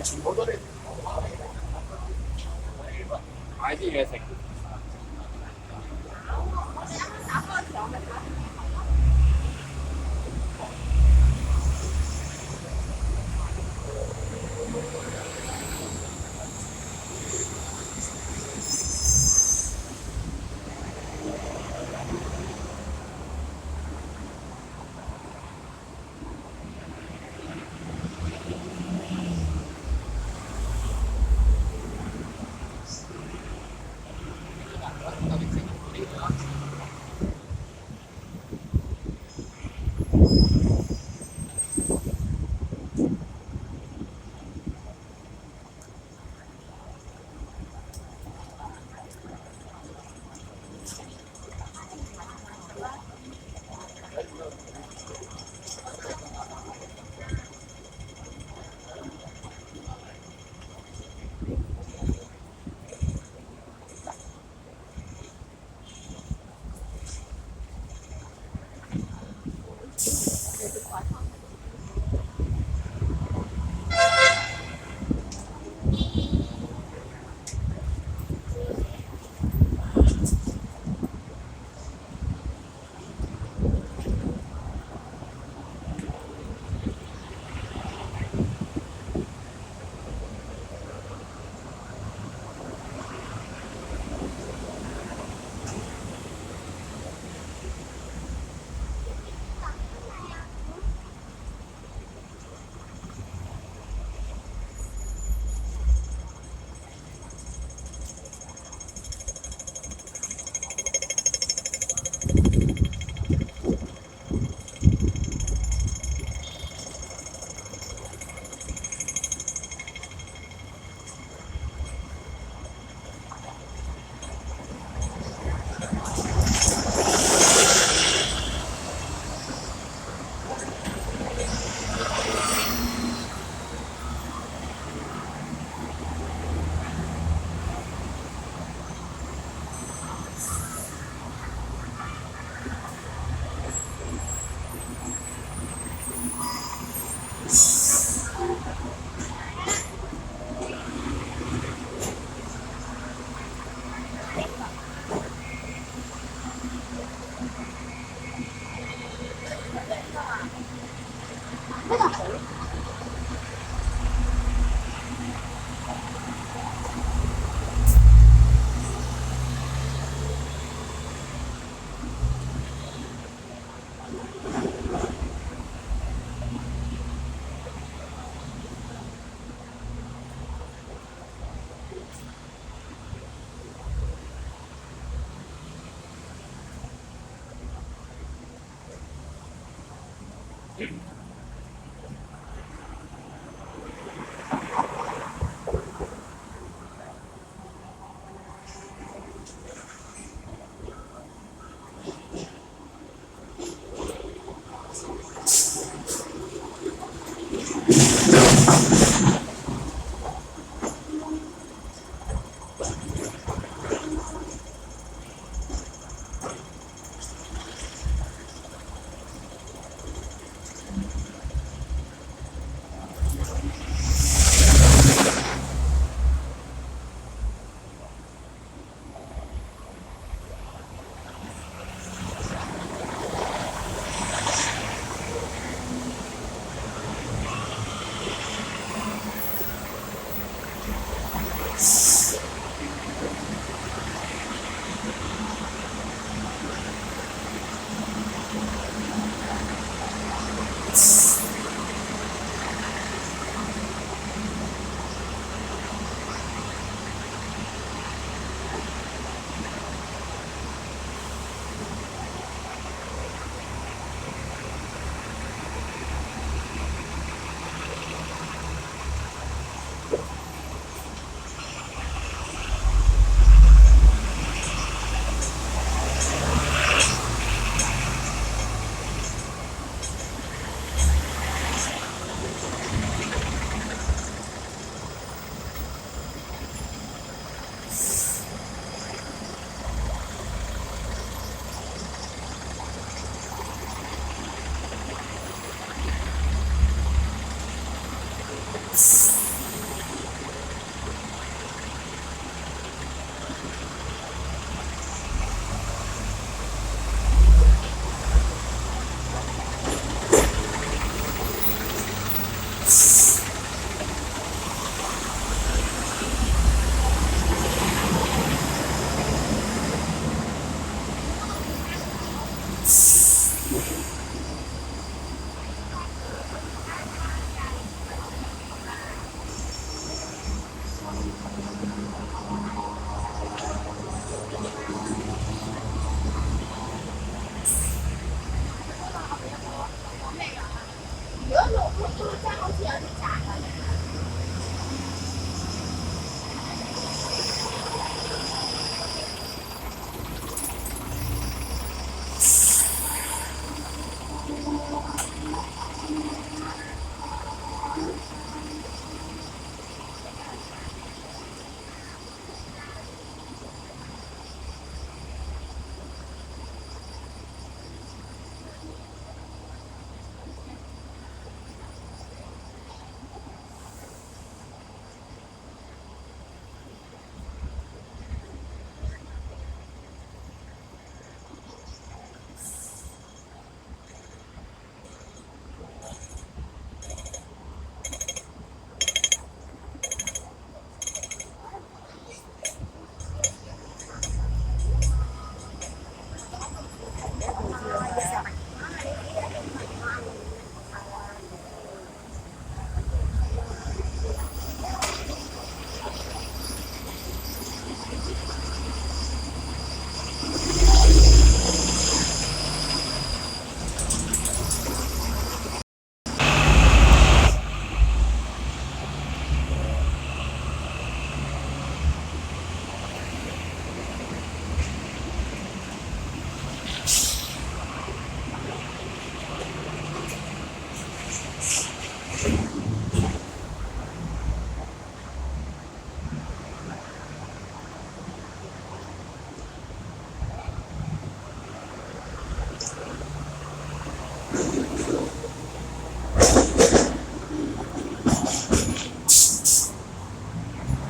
全部都你買啲嘢食。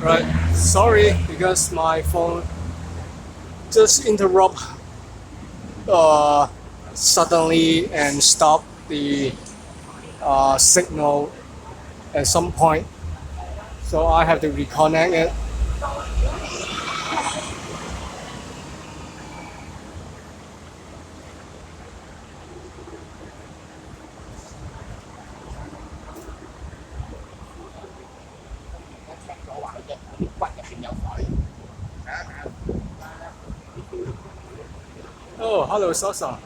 Right. Sorry, because my phone just interrupt suddenly and stop the signal at some point. So I have to reconnect it. Oh, hello, Sasa.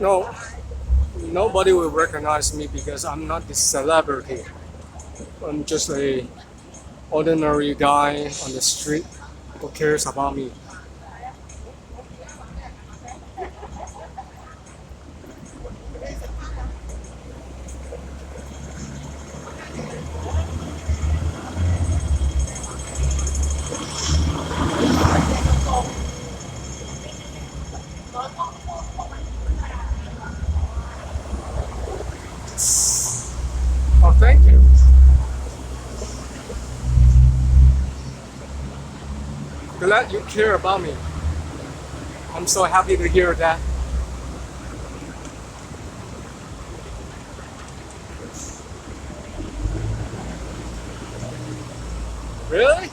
No, nobody will recognize me because I'm not the celebrity. I'm just a ordinary guy on the street who cares about me. Oh, thank you. Glad you care about me. I'm so happy to hear that. Really?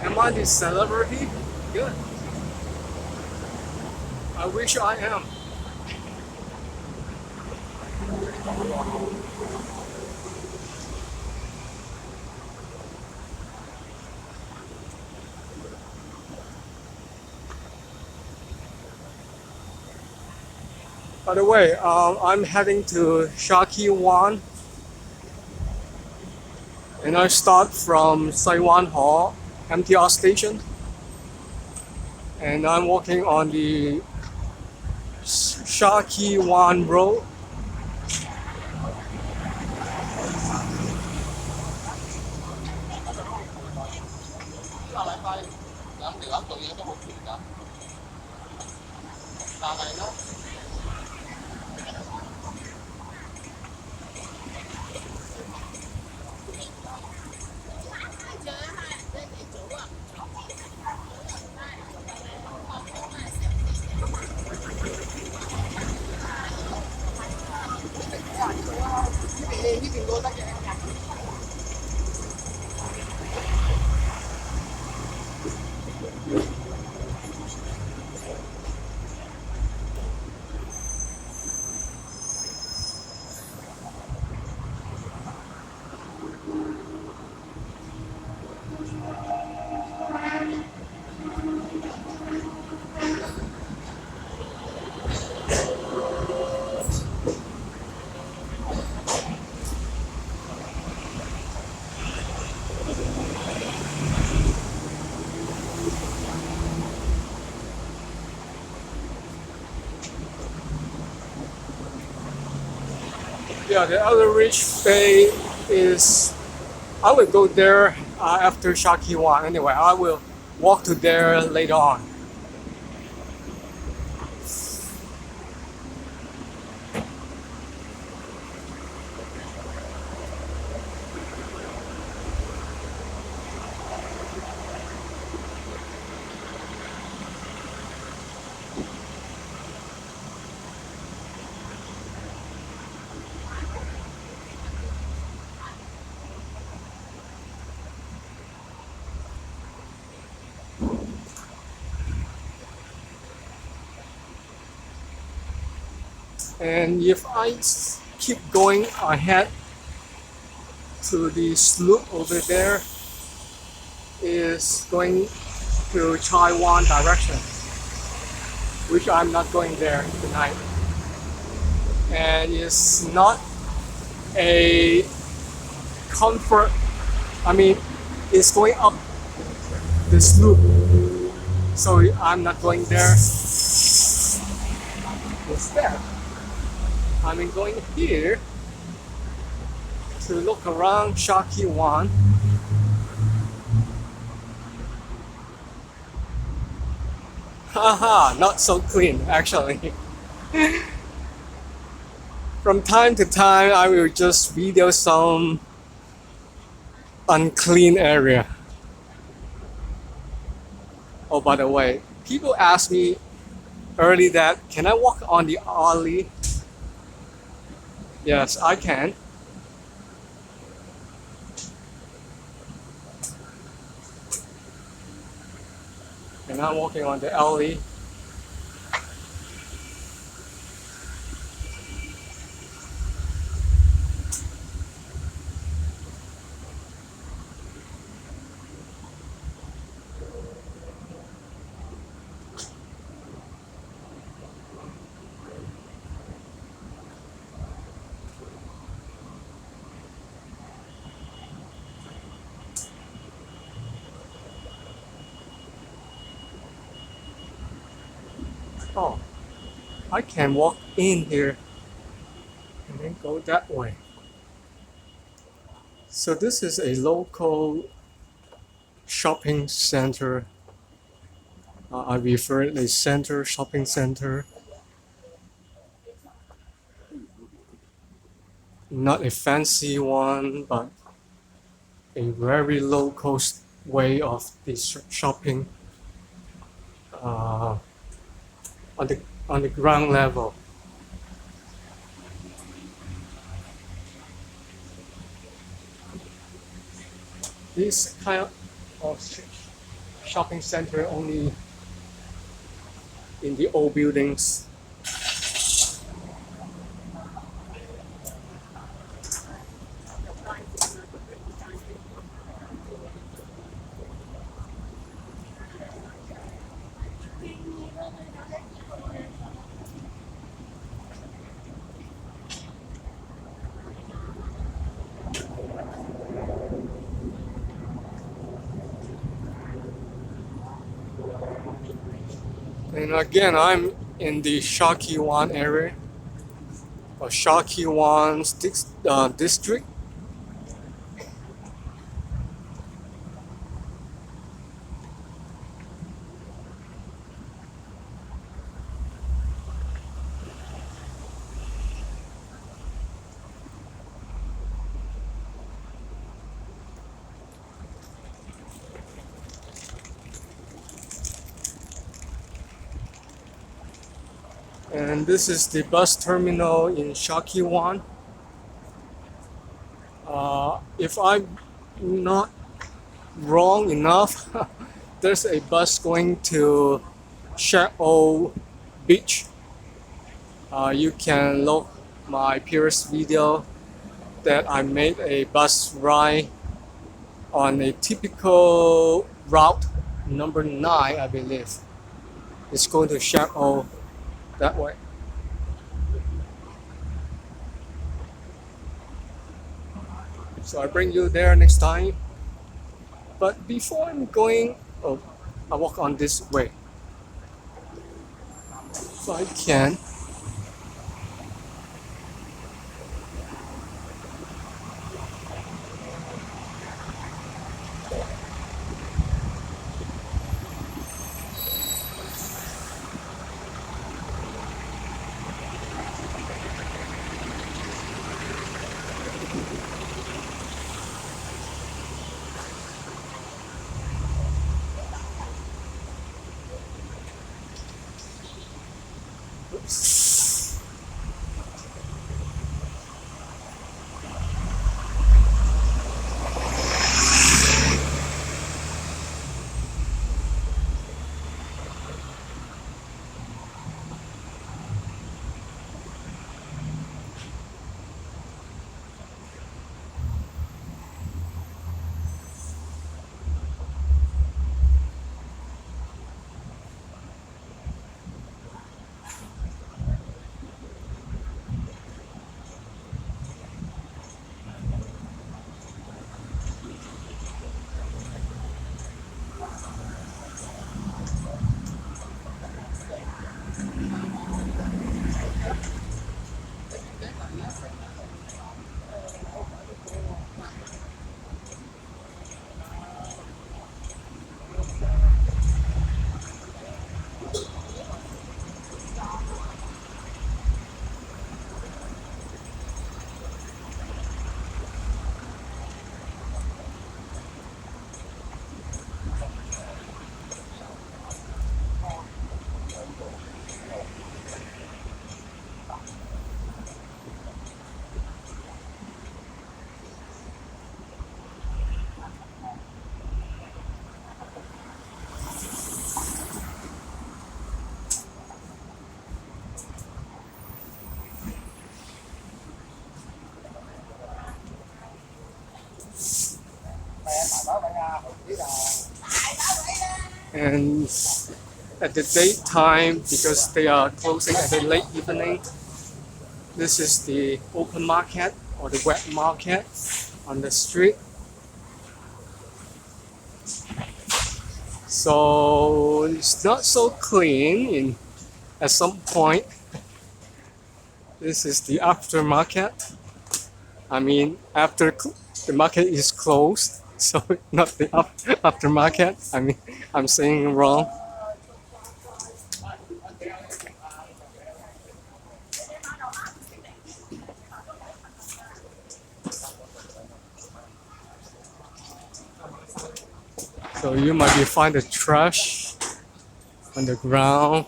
Am I the celebrity? Good. I wish I am. By the way, I'm heading to Shau and I start from Saiwan Hall MTR station and I'm walking on the Shau Road. Yeah, the other rich bay is. I will go there after Shakiwan. Anyway, I will walk to there later on. And if I keep going ahead to the sloop over there, is going to Taiwan direction, which I'm not going there tonight. And it's not a comfort. I mean, it's going up the sloop, so I'm not going there. Instead, I'm going here to look around Shakiwan. Haha, not so clean actually. From time to time, I will just video some unclean area. Oh, by the way, people asked me early that can I walk on the alley? Yes, I can. And I'm walking on the alley. Oh, I can walk in here and then go that way. So this is a local shopping center. I refer it as center, shopping center. Not a fancy one, but a very low cost way of this shopping uh, on the ground level. This kind of shopping center only in the old buildings. And again, I'm in the Shakiwan area, or Shakiwan district. And this is the bus terminal in Shakiwan. If I'm not wrong enough, there's a bus going to Shau Beach. You can look my previous video that I made a bus ride on a typical route number 9, I believe. It's going to Shau that way. So I bring you there next time. But before I'm going, oh, I walk on this way. So I can. And at the daytime, because they are closing at the late evening, this is the open market or the wet market on the street. So it's not so clean at some point. This is the aftermarket. I mean, after the market is closed, so not the aftermarket. I mean, I'm saying wrong. So you might be find the trash on the ground.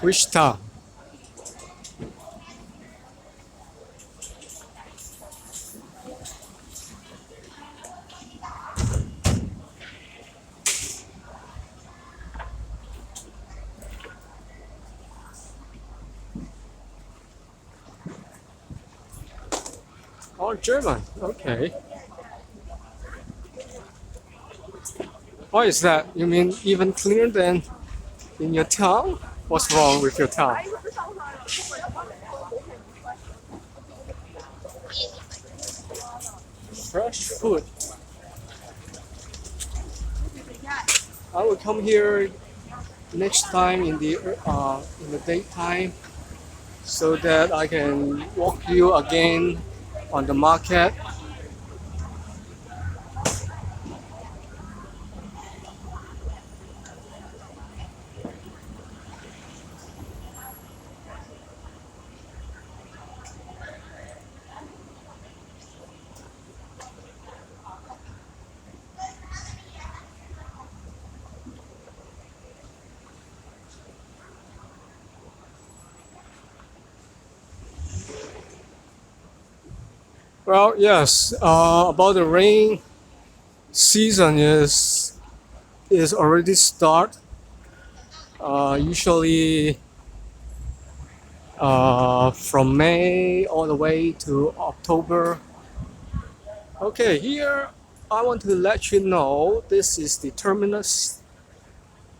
Which town? Oh, German. Okay. Why is that? You mean even cleaner than in your town? What's wrong with your town? Fresh food. I will come here next time in the daytime, so that I can walk you again on the market. Well, yes. About the rain season is already start. Usually from May all the way to October. Okay, here I want to let you know this is the terminus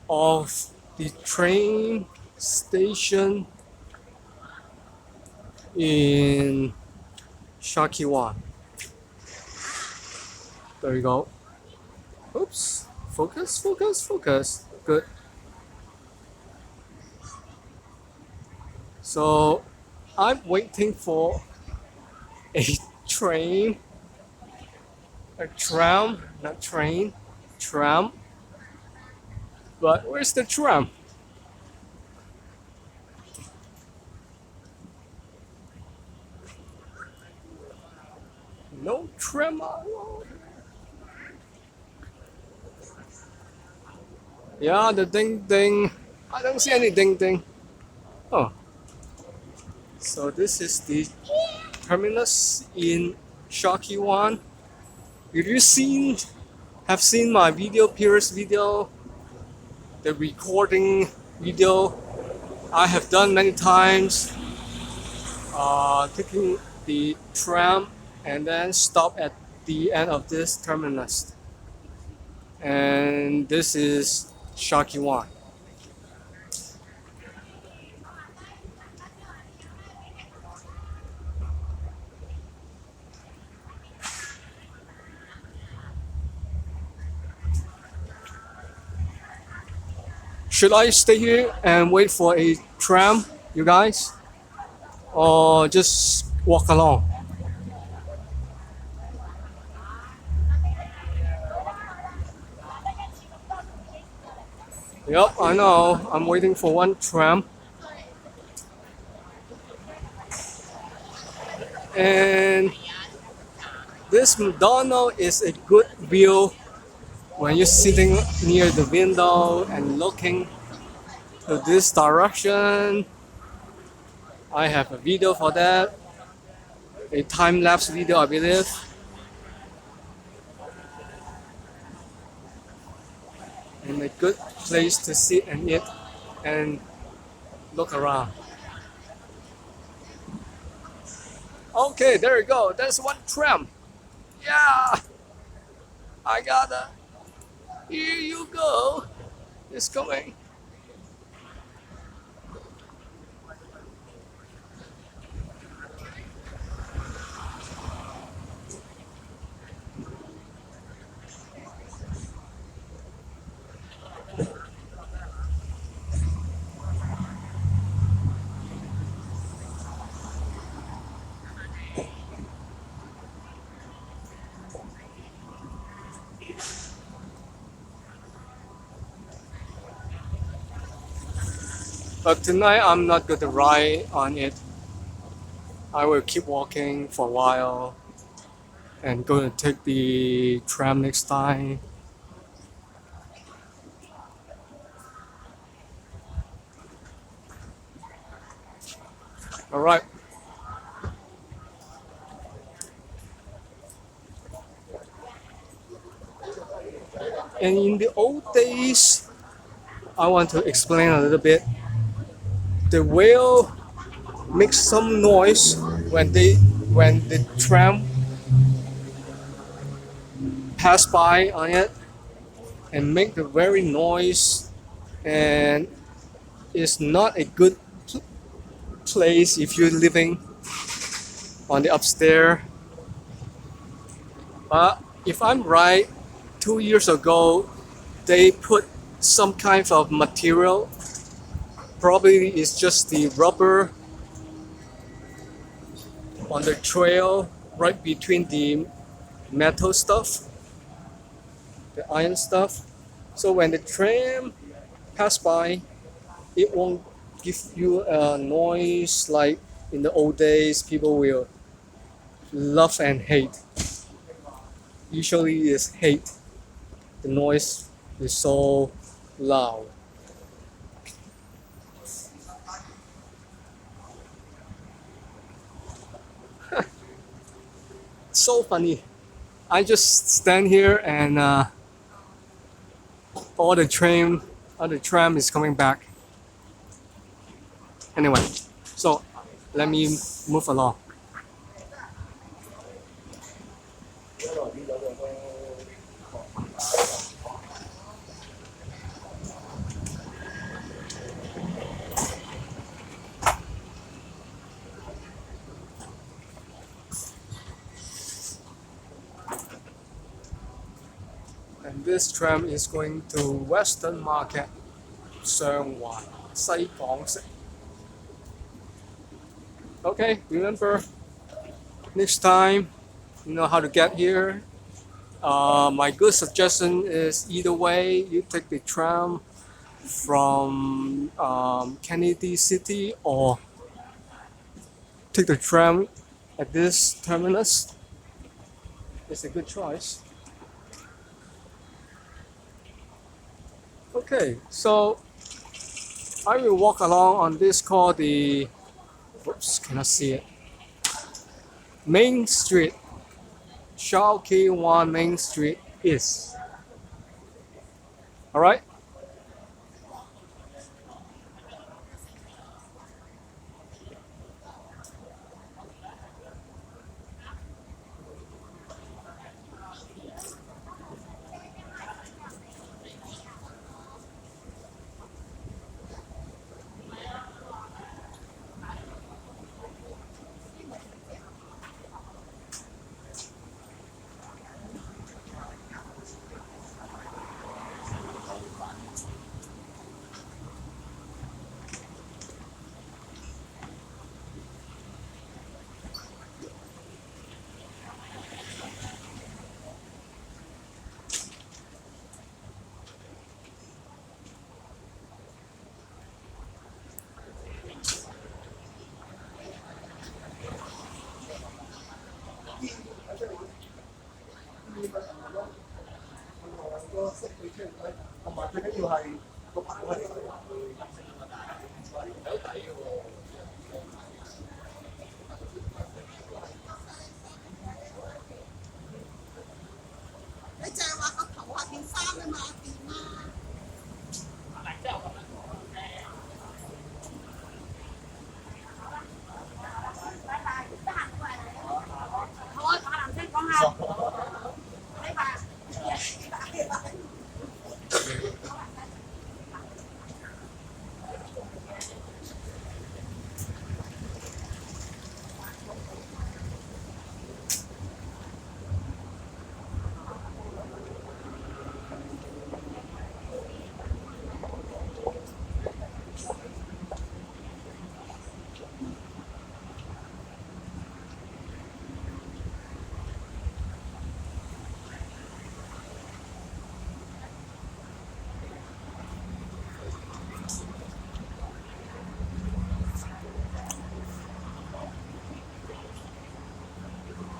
of the train station in Shakiwan. There you go. Oops. Focus, focus, focus. Good. So I'm waiting for a train, a tram, not train, tram. But where's the tram? No tram at all. Yeah, the ding ding. I don't see any ding ding. Oh. So this is the terminus in Shakiwan. If you have seen my previous video, the recording video I have done many times, taking the tram and then stop at the end of this terminus. And this is Shakiwan. Should I stay here and wait for a tram, you guys? Or just walk along? Yep, I know. I'm waiting for one tram. And this McDonald's is a good view when you're sitting near the window and looking to this direction. I have a video for that. a time lapse video, I believe. And a good place to sit and eat and look around. Okay, there you go. There's one tram. Yeah, I got it. Here you go. It's coming. But tonight I'm not going to ride on it. I will keep walking for a while and going to take the tram next time. All right. And in the old days, I want to explain a little bit. The whale makes some noise when the tram pass by on it and make the very noise, and it's not a good place if you're living on the upstairs. But if I'm right, 2 years ago they put some kind of material, probably it's just the rubber on the trail right between the metal stuff, the iron stuff. So when the tram pass by, it won't give you a noise like in the old days people will love and hate. Usually it's hate. The noise is so loud. So funny. I just stand here and all the tram is coming back. Anyway, so let me move along. And this tram is going to Western Market, 上環西港城. Okay, remember, next time you know how to get here. My good suggestion is either way, you take the tram from Kennedy City or take the tram at this terminus. It's a good choice. Okay, so I will walk along on this called the, oops, cannot see it, Main Street. Shau K1 Main Street is. Alright?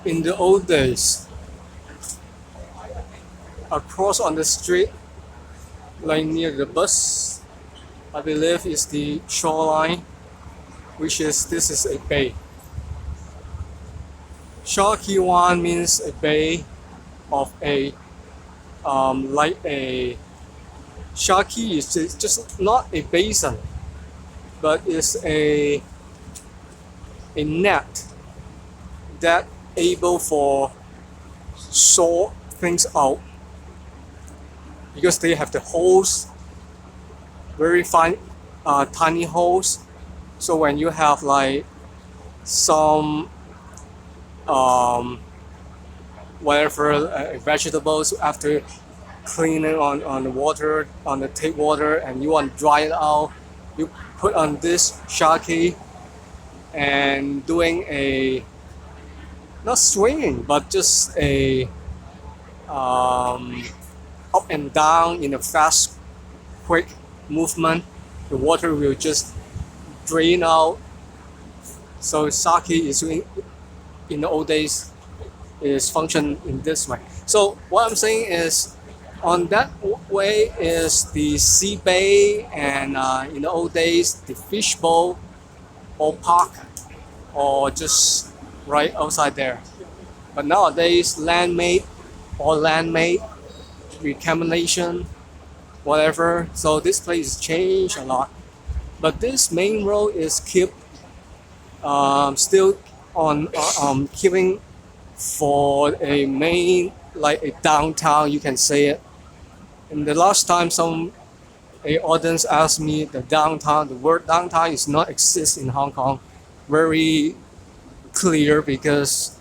In the old days, across on the street, like near the bus, I believe is the shoreline, which is this is a bay. Shau means a bay of a like a Shaki is just not a basin, but is a net that able for sort things out because they have the holes, very fine, tiny holes. So when you have like some whatever vegetables after cleaning on the water, on the tap water, and you want to dry it out, you put on this shaki and doing a not swinging but just a up and down in a fast quick movement. The water will just drain out. So sake is in the old days is function in this way. So what I'm saying is on that way is the sea bay, and in the old days the fish bowl or park or just right outside there. But nowadays land-made or land-made reclamation, whatever. So this place changed a lot. But this main road is kept still on keeping for a main, like a downtown, you can say it. And the last time a audience asked me the downtown, the word downtown is not exist in Hong Kong. Very clear because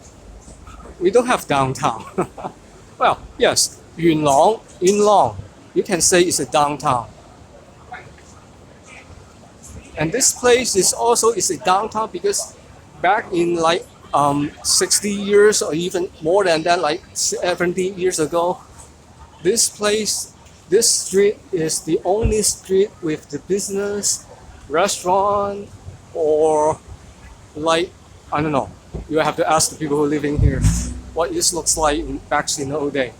we don't have downtown. Well, yes, Yuen Long, you can say it's a downtown. And this place is also a downtown because back in like 60 years or even more than that, like 70 years ago, this street is the only street with the business, restaurant, or like, I don't know. You have to ask the people who live in here what this looks like back in the old day.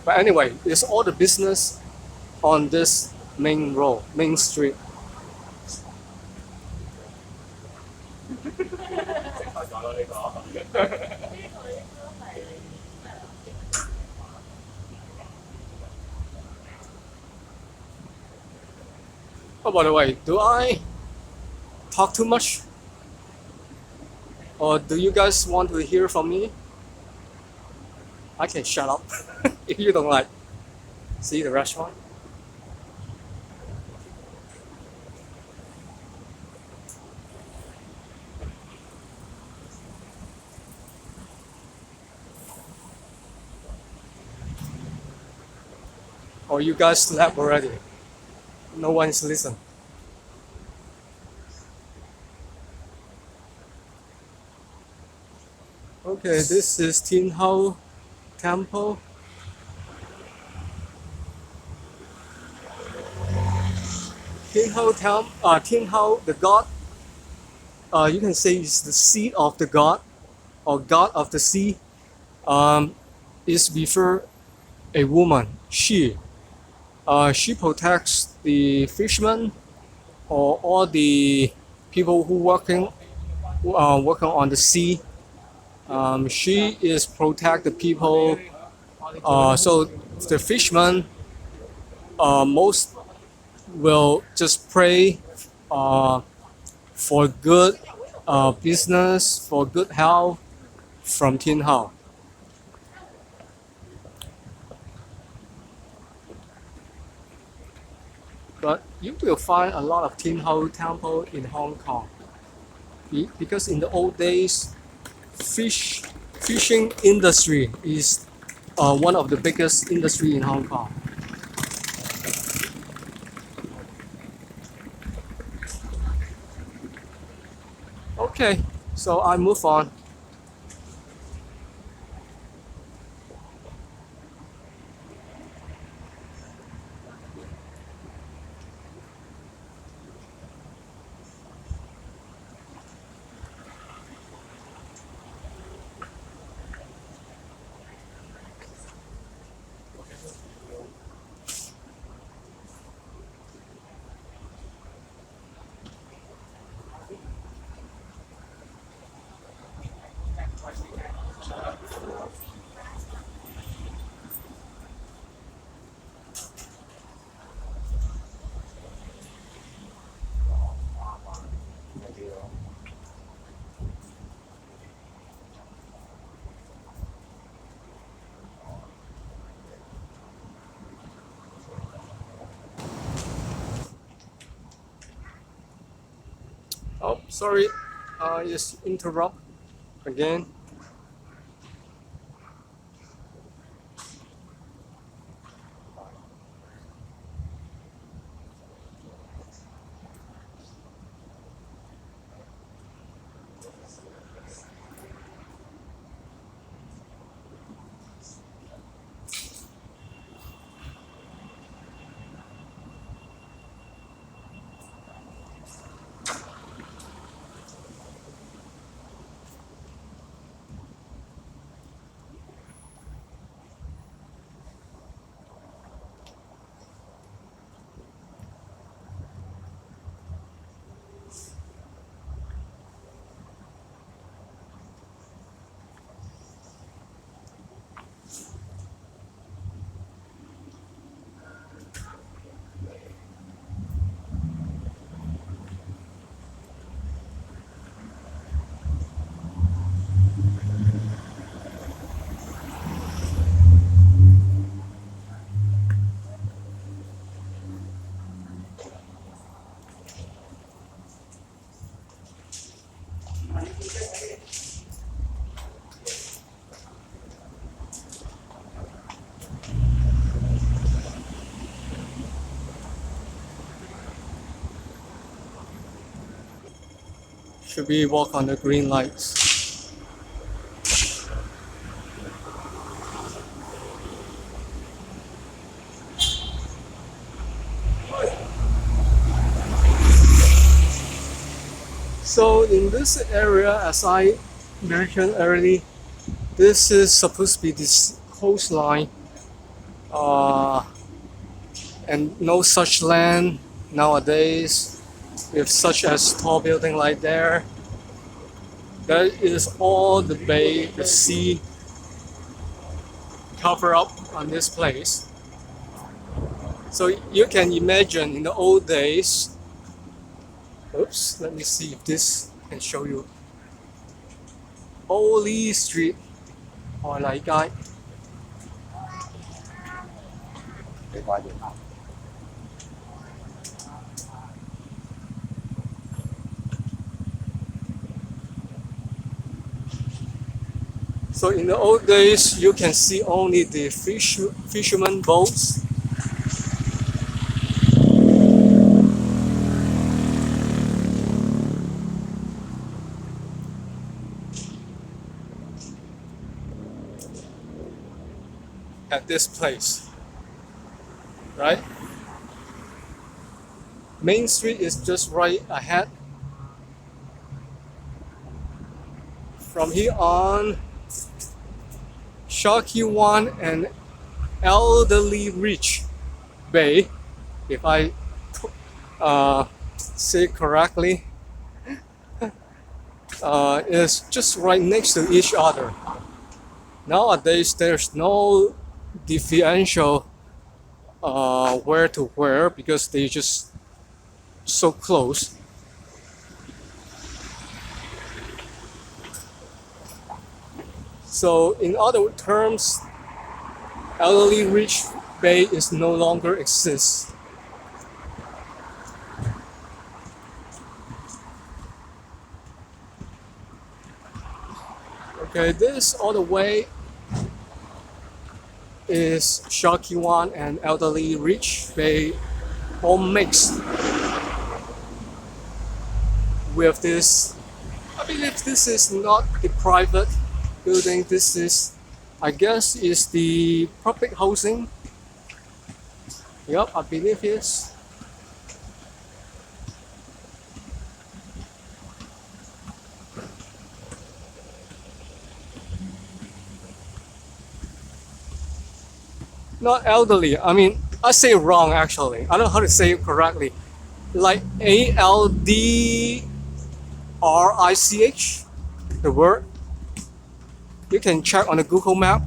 But anyway, it's all the business on this main road, main street. Oh, by the way, do I talk too much? Or do you guys want to hear from me? I can shut up if you don't like. See the restaurant? Or you guys slept already? No one's listening. Okay, this is Tin Hau Temple. Tin Hau, the god, you can say is the seat of the god, or god of the sea, is before a woman, she. She protects the fishermen or all the people who working on the sea. She is protect the people. So the fishermen most will just pray for good business, for good health from Tin Hau. but you will find a lot of Tin Ho temple in Hong Kong. Because in the old days, fishing industry is one of the biggest industry in Hong Kong. Okay, so I move on. Oh, sorry, just interrupt again. Should we walk on the green lights? So in this area, as I mentioned earlier, this is supposed to be this coastline, and no such land nowadays with such as tall building like there. That is all the bay, the sea cover up on this place. So you can imagine in the old days. Oops, let me see if this can show you. Old Lee Street, or Lai Gai. So in the old days, you can see only the fishermen boats. At this place, right? Main Street is just right ahead. From here on, Shau Wan and Elderly Rich Bay, if I say correctly, is just right next to each other. Nowadays, there's no differential where to where because they just so close. So in other terms, Elderly Rich Bay is no longer exists. Okay, this all the way is Shakiwan and elderly rich. They all mixed with this. I believe this is not the private building. This is, I guess, is the public housing. Yep, I believe it's. Not elderly. I mean, I say it wrong actually. I don't know how to say it correctly. Like ALDRICH, the word. You can check on the Google map.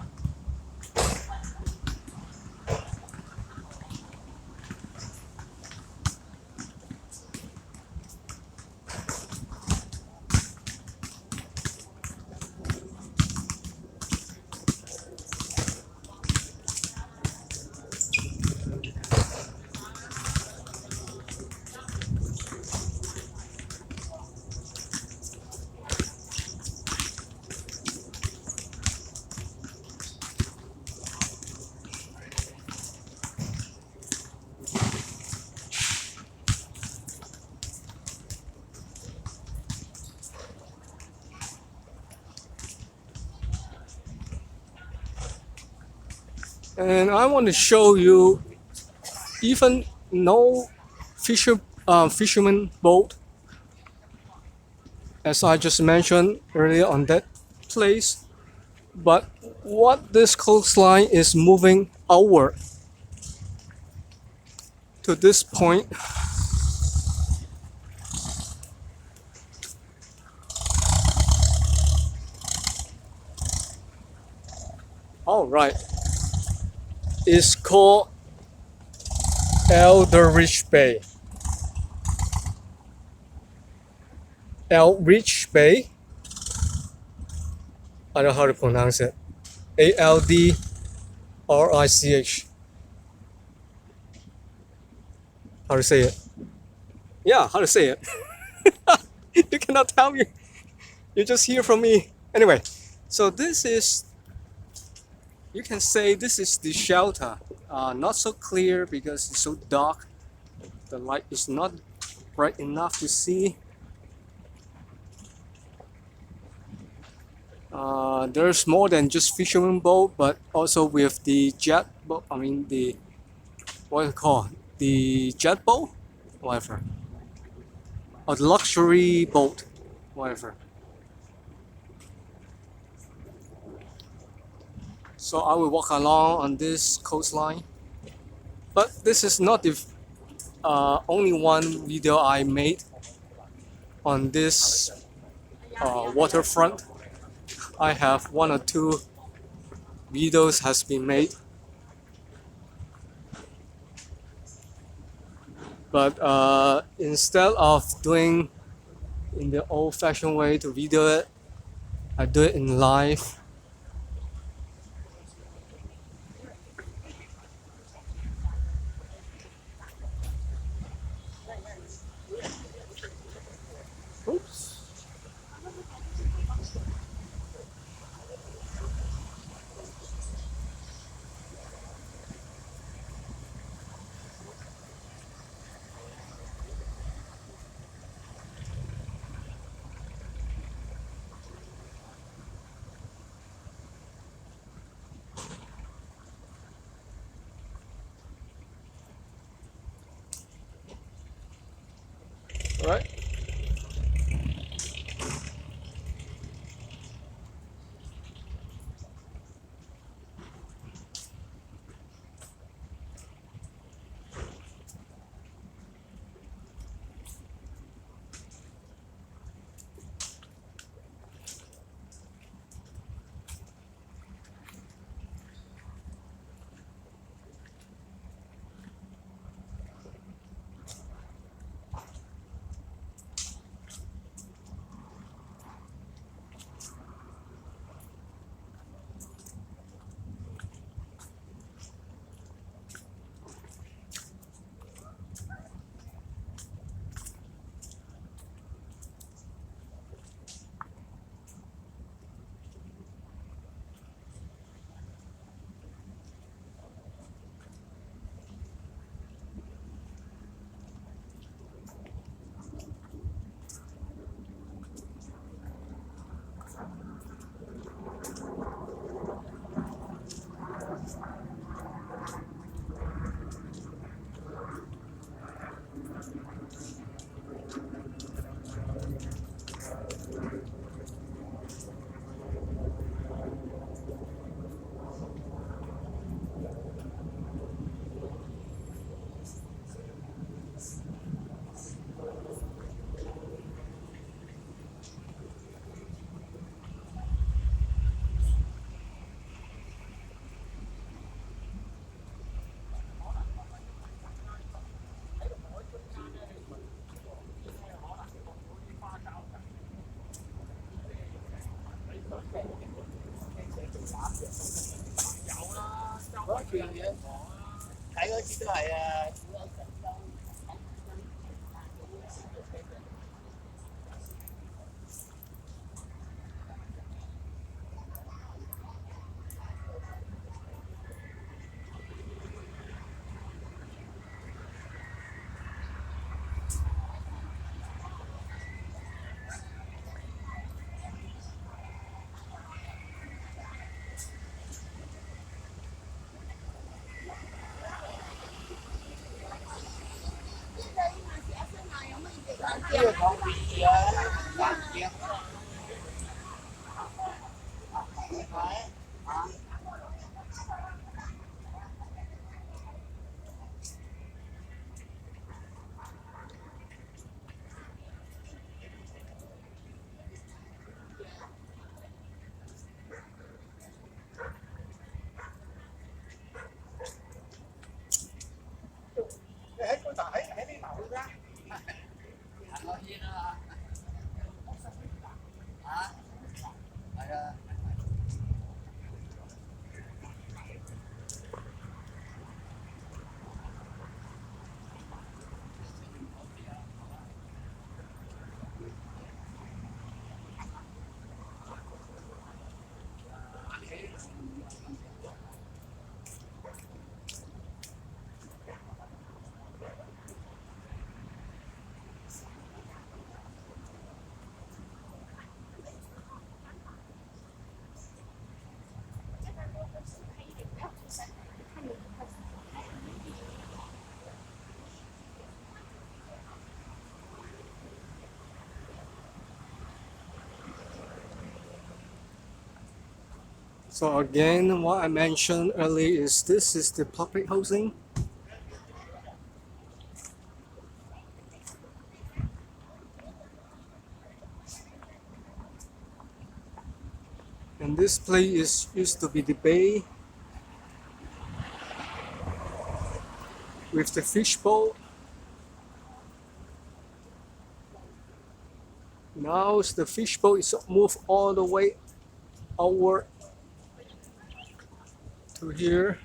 And I want to show you even no fisherman boat, as I just mentioned earlier on that place. But what this coastline is moving outward to this point. All right, is called Eldridge Bay. Eldridge Bay. I don't know how to pronounce it. ALDRICH. How to say it? Yeah, how to say it? You cannot tell me. You just hear from me. Anyway, so this is, you can say this is the shelter. Not so clear because it's so dark. The light is not bright enough to see. There's more than just fisherman boat, but also with the jet boat. I mean the, what is it called? The jet boat, whatever. Or the luxury boat, whatever. So I will walk along on this coastline. But this is not the only one video I made on this waterfront. I have one or two videos has been made. But instead of doing in the old-fashioned way to video it, I do it in live. Oops. All right. 嗰次嘅睇嗰次都係啊。呢個講嘢啊，環境你喺嗰度喺呢頭啦，行落去啦嚇，係啊。So again, what I mentioned earlier is this is the public housing. And this place used to be the bay with the fishbowl. Now the fishbowl is moved all the way outward to here.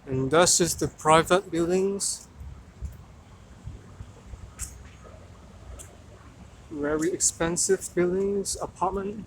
And this is the private buildings. Very expensive buildings, apartment.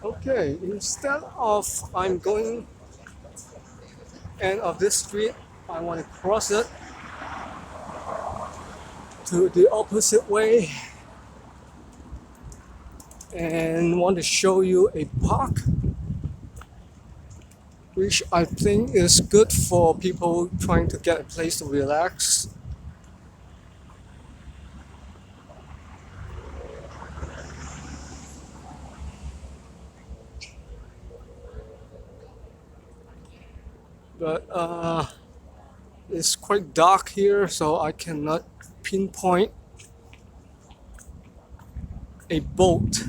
Okay, instead of I'm going end of this street, I want to cross it to the opposite way and want to show you a park which I think is good for people trying to get a place to relax. But it's quite dark here, so I cannot pinpoint a boat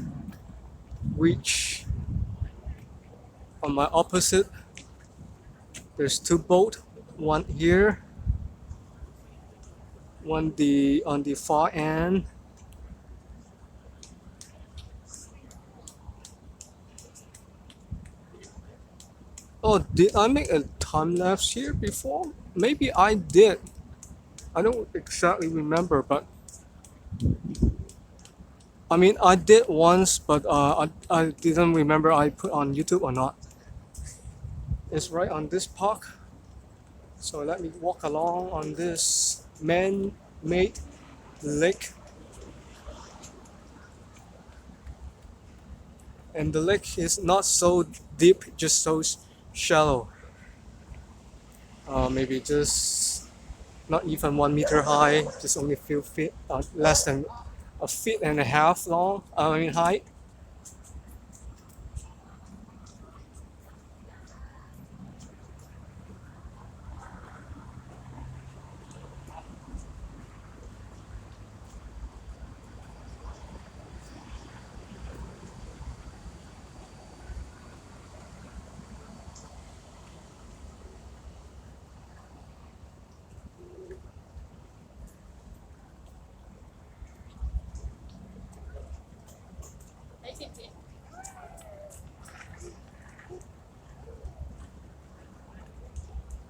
which on my opposite there's two boats, one here, one on the far end. Oh, did I make a time lapse here before? Maybe I did. I don't exactly remember, but I mean I did once, but I didn't remember I put on YouTube or not. It's right on this park. So let me walk along on this man-made lake. And the lake is not so deep, just so shallow. Maybe just not even 1 meter high, just only a few feet, less than a feet and a half long, I mean height.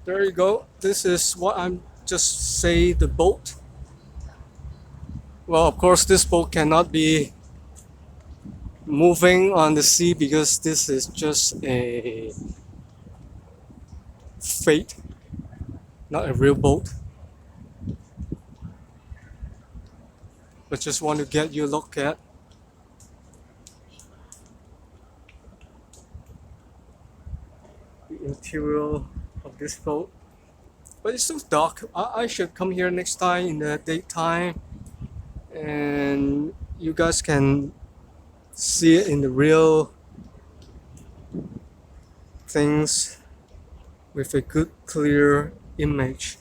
There you go. This is what I'm just say the boat. Well, of course, this boat cannot be moving on the sea because this is just a fake, not a real boat. But just want to get you a look at the interior of this boat. But it's so dark. I should come here next time in the daytime and you guys can see it in the real things with a good clear image.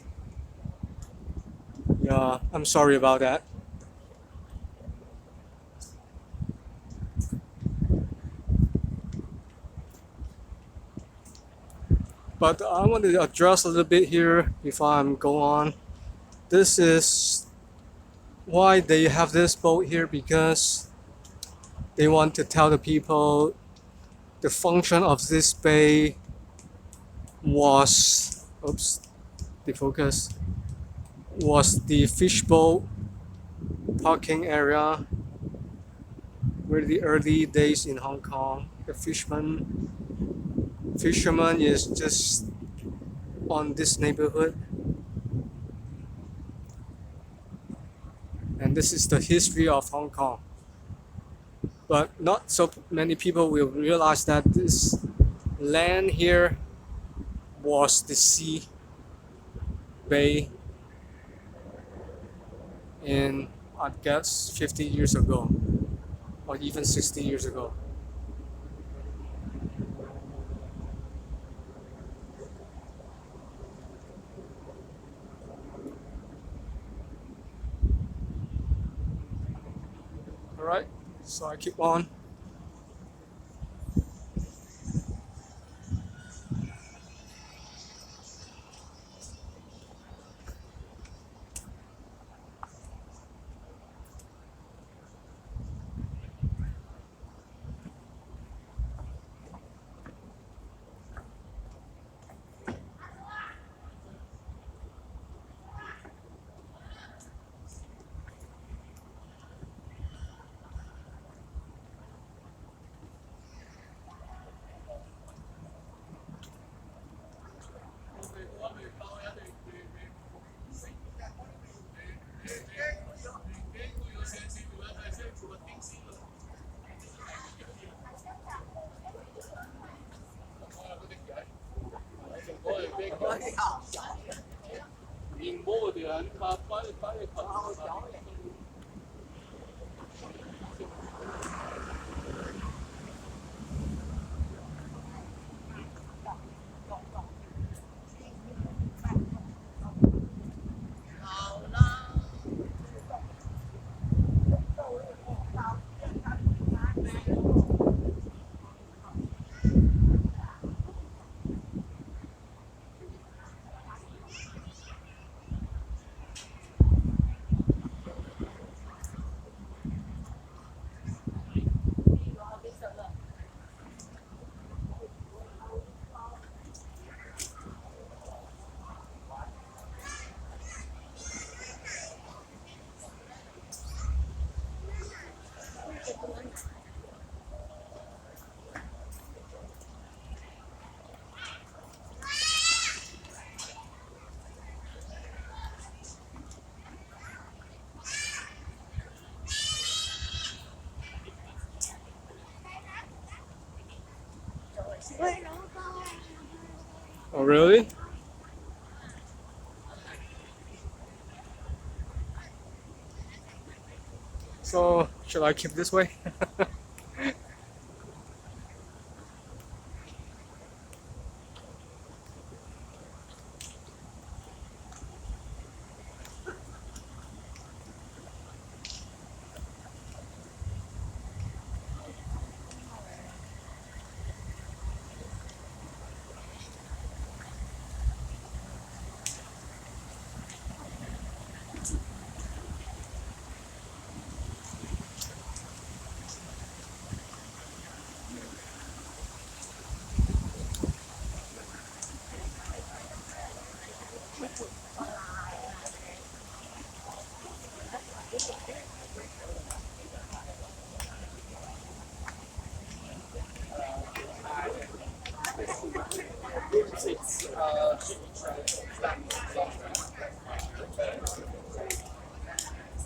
Yeah, I'm sorry about that. But I want to address a little bit here before I'm go on. This is why they have this boat here, because they want to tell the people the function of this bay was, oops, defocus, was the fishboat parking area where the early days in Hong Kong, the fisherman is just on this neighborhood. And this is the history of Hong Kong. But not so many people will realize that this land here was the sea bay in, I guess, 50 years ago or even 60 years ago. All right, so I keep on. Oh, really? So, should I keep this way?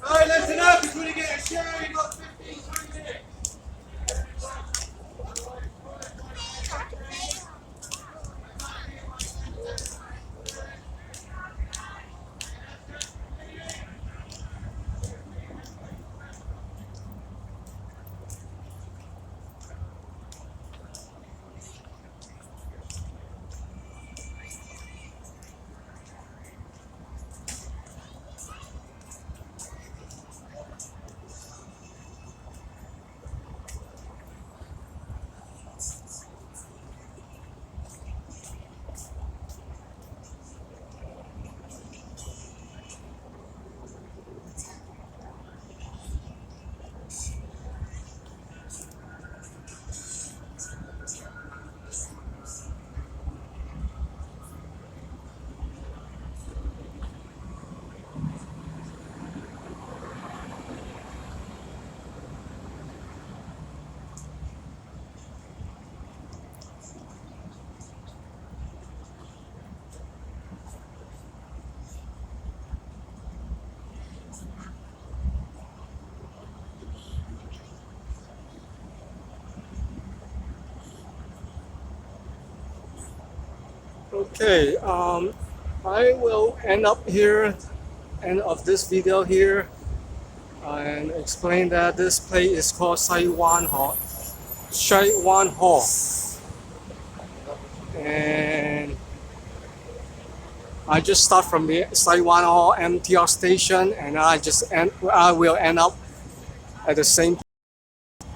Alright, listen up, if you want to get a share, you got 15, 20 minutes. Okay, I will end up here, end of this video here, and explain that this place is called Saiwan Hall. Saiwan Hall. And I just start from the Saiwan Hall MTR station, and I will end up at the same